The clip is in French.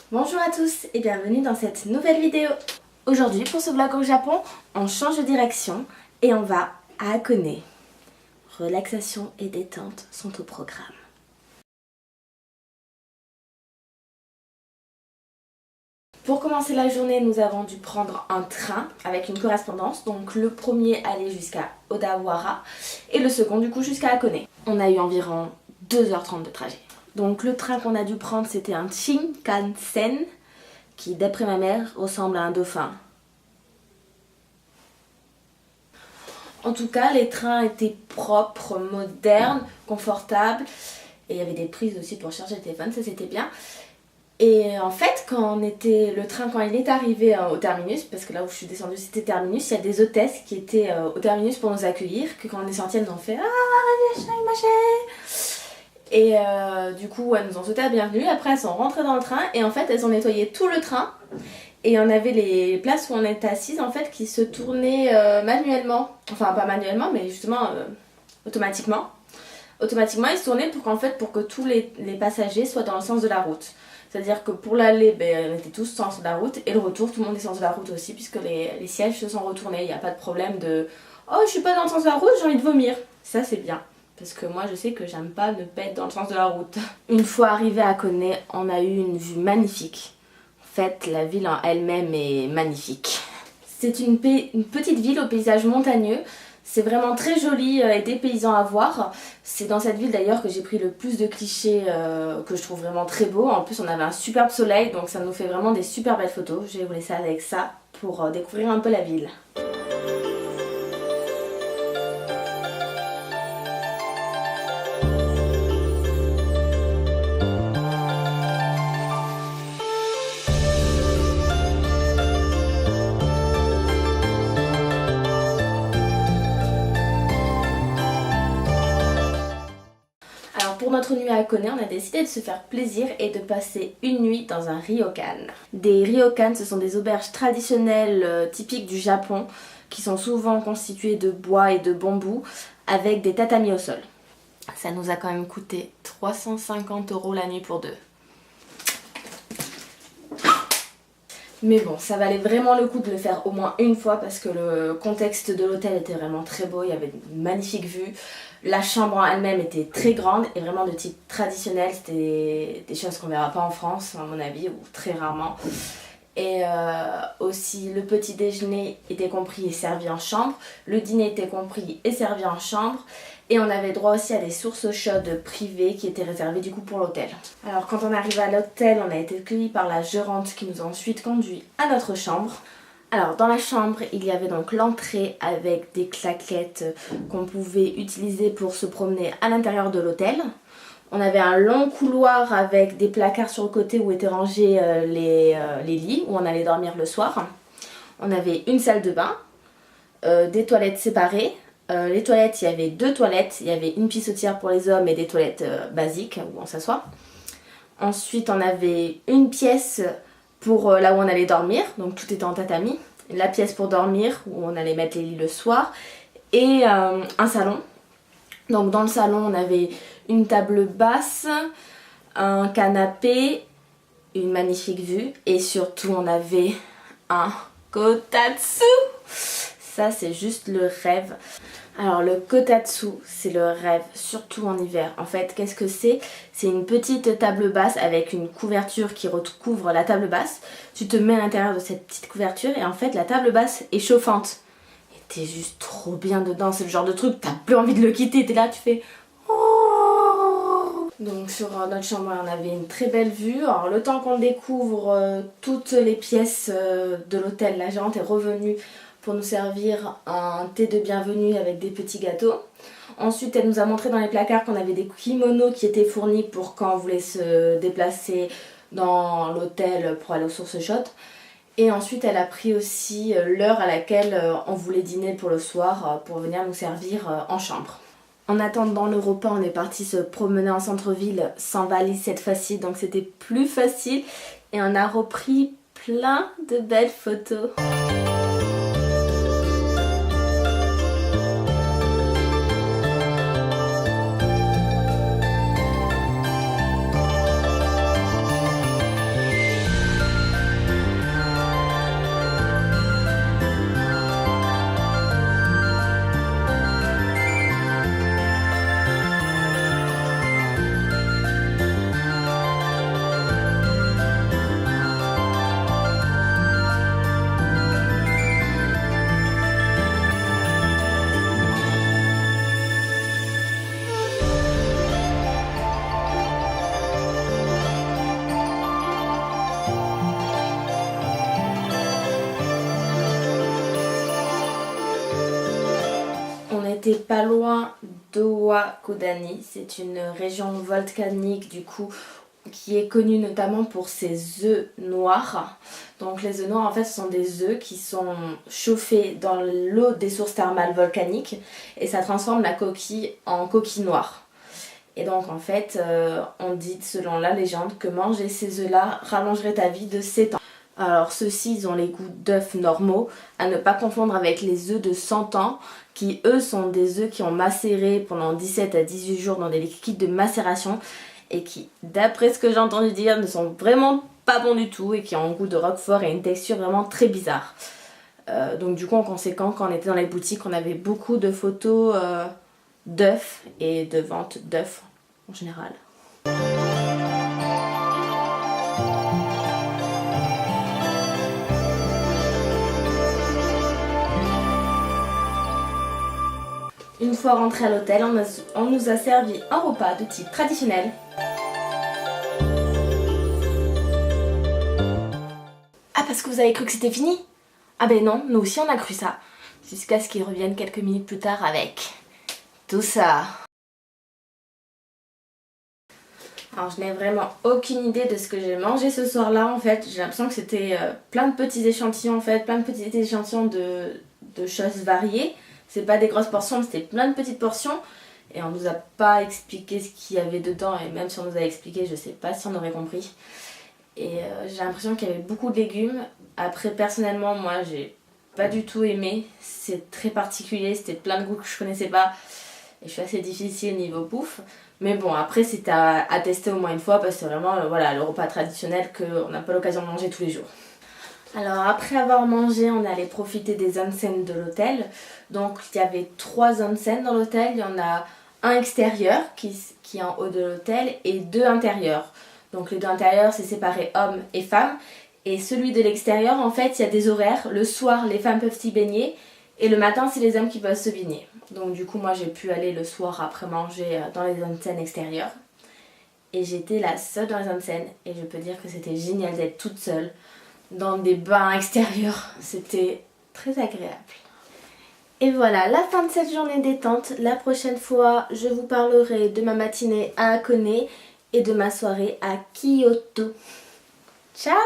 Bonjour à tous et bienvenue dans cette nouvelle vidéo. Aujourd'hui pour ce vlog au Japon, on change de direction et on va à Hakone. Relaxation et détente sont au programme. Pour commencer la journée, nous avons dû prendre un train avec une correspondance. Donc le premier allait jusqu'à Odawara et le second du coup jusqu'à Hakone. On a eu environ 2h30 de trajet. Donc le train qu'on a dû prendre c'était un Shinkansen qui d'après ma mère ressemble à un dauphin. En tout cas les trains étaient propres, modernes, confortables et il y avait des prises aussi pour charger le téléphone, ça c'était bien. Et en fait, quand il est arrivé au terminus, parce que là où je suis descendue c'était terminus, il y a des hôtesses qui étaient au terminus pour nous accueillir, que quand on est sorti elles nous ont fait ah machin. Et du coup elles nous ont souhaité la bienvenue, après elles sont rentrées dans le train et en fait elles ont nettoyé tout le train. Et on avait les places où on était assises en fait qui se tournaient manuellement, enfin pas manuellement mais justement automatiquement. Automatiquement ils se tournaient pour que tous les passagers soient dans le sens de la route. C'est-à-dire que pour l'aller, on était tous dans le sens de la route et le retour, tout le monde est dans le sens de la route aussi puisque les sièges se sont retournés. Il n'y a pas de problème de « Oh, je suis pas dans le sens de la route, j'ai envie de vomir ». Ça, c'est bien parce que moi, je sais que j'aime pas ne pas être dans le sens de la route. Une fois arrivé à Hakone, on a eu une vue magnifique. En fait, la ville en elle-même est magnifique. C'est une petite ville au paysage montagneux. C'est vraiment très joli et dépaysant à voir. C'est dans cette ville d'ailleurs que j'ai pris le plus de clichés que je trouve vraiment très beaux. En plus on avait un superbe soleil donc ça nous fait vraiment des super belles photos. Je vais vous laisser avec ça pour découvrir un peu la ville. Pour notre nuit à Hakone, on a décidé de se faire plaisir et de passer une nuit dans un ryokan. Des ryokan, ce sont des auberges traditionnelles typiques du Japon qui sont souvent constituées de bois et de bambou avec des tatamis au sol. Ça nous a quand même coûté 350 € la nuit pour deux. Mais bon, ça valait vraiment le coup de le faire au moins une fois parce que le contexte de l'hôtel était vraiment très beau, il y avait une magnifique vue. La chambre en elle-même était très grande et vraiment de type traditionnel, c'était des choses qu'on verra pas en France à mon avis, ou très rarement. Et aussi le petit déjeuner était compris et servi en chambre, le dîner était compris et servi en chambre. Et on avait droit aussi à des sources chaudes privées qui étaient réservées du coup pour l'hôtel. Alors quand on arrive à l'hôtel, on a été accueillis par la gérante qui nous a ensuite conduit à notre chambre. Alors dans la chambre, il y avait donc l'entrée avec des claquettes qu'on pouvait utiliser pour se promener à l'intérieur de l'hôtel. On avait un long couloir avec des placards sur le côté où étaient rangés les lits où on allait dormir le soir. On avait une salle de bain, des toilettes séparées. Les toilettes, il y avait deux toilettes, il y avait une pissotière pour les hommes et des toilettes basiques où on s'assoit. Ensuite on avait une pièce pour là où on allait dormir, donc tout était en tatami. La pièce pour dormir où on allait mettre les lits le soir et un salon. Donc dans le salon on avait une table basse, un canapé, une magnifique vue et surtout on avait un kotatsu. Ça c'est juste le rêve. Alors le kotatsu c'est le rêve, surtout en hiver. En fait qu'est-ce que c'est? C'est une petite table basse avec une couverture qui recouvre la table basse. Tu te mets à l'intérieur de cette petite couverture et en fait la table basse est chauffante. Et t'es juste trop bien dedans, c'est le genre de truc, t'as plus envie de le quitter, t'es là, tu fais... Oh. Donc sur notre chambre on avait une très belle vue. Alors le temps qu'on découvre toutes les pièces de l'hôtel, la gérante est revenue pour nous servir un thé de bienvenue avec des petits gâteaux. Ensuite, elle nous a montré dans les placards qu'on avait des kimonos qui étaient fournis pour quand on voulait se déplacer dans l'hôtel pour aller aux sources chaudes. Et ensuite, elle a pris aussi l'heure à laquelle on voulait dîner pour le soir pour venir nous servir en chambre. En attendant le repas, on est parti se promener en centre-ville sans valise cette fois-ci, donc c'était plus facile et on a repris plein de belles photos. était pas loin d'Owa-Kodani. C'est une région volcanique du coup qui est connue notamment pour ses œufs noirs. Donc les œufs noirs en fait ce sont des œufs qui sont chauffés dans l'eau des sources thermales volcaniques et ça transforme la coquille en coquille noire. Et donc en fait on dit selon la légende que manger ces œufs là rallongerait ta vie de 7 ans. Alors ceux-ci ils ont les goûts d'œufs normaux, à ne pas confondre avec les œufs de 100 ans qui eux sont des œufs qui ont macéré pendant 17 à 18 jours dans des liquides de macération et qui, d'après ce que j'ai entendu dire, ne sont vraiment pas bons du tout et qui ont un goût de roquefort et une texture vraiment très bizarre. Donc du coup en conséquent quand on était dans les boutiques on avait beaucoup de photos d'œufs et de vente d'œufs en général. Une fois rentré à l'hôtel, on nous a servi un repas de type traditionnel. Ah, parce que vous avez cru que c'était fini? Ah ben non, nous aussi on a cru ça. Jusqu'à ce qu'ils reviennent quelques minutes plus tard avec tout ça. Alors je n'ai vraiment aucune idée de ce que j'ai mangé ce soir-là en fait. J'ai l'impression que c'était plein de petits échantillons en fait, plein de petits échantillons de choses variées. C'est pas des grosses portions, mais c'était plein de petites portions. Et on nous a pas expliqué ce qu'il y avait dedans. Et même si on nous avait expliqué, je sais pas si on aurait compris. Et j'ai l'impression qu'il y avait beaucoup de légumes. Après, personnellement, moi, j'ai pas du tout aimé. C'est très particulier, c'était plein de goûts que je connaissais pas. Et je suis assez difficile niveau bouffe. Mais bon, après, c'était à tester au moins une fois parce que c'est vraiment voilà, le repas traditionnel qu'on n'a pas l'occasion de manger tous les jours. Alors après avoir mangé, on allait profiter des onsen de l'hôtel. Donc il y avait 3 onsen dans l'hôtel. Il y en a un extérieur qui est en haut de l'hôtel et 2 intérieurs. Donc les 2 intérieurs c'est séparé hommes et femmes. Et celui de l'extérieur en fait il y a des horaires. Le soir les femmes peuvent s'y baigner et le matin c'est les hommes qui peuvent se baigner. Donc du coup moi j'ai pu aller le soir après manger dans les onsen extérieurs. Et j'étais la seule dans les onsen et je peux dire que c'était génial d'être toute seule dans des bains extérieurs, c'était très agréable. Et voilà, la fin de cette journée détente. La prochaine fois, je vous parlerai de ma matinée à Hakone et de ma soirée à Kyoto. Ciao!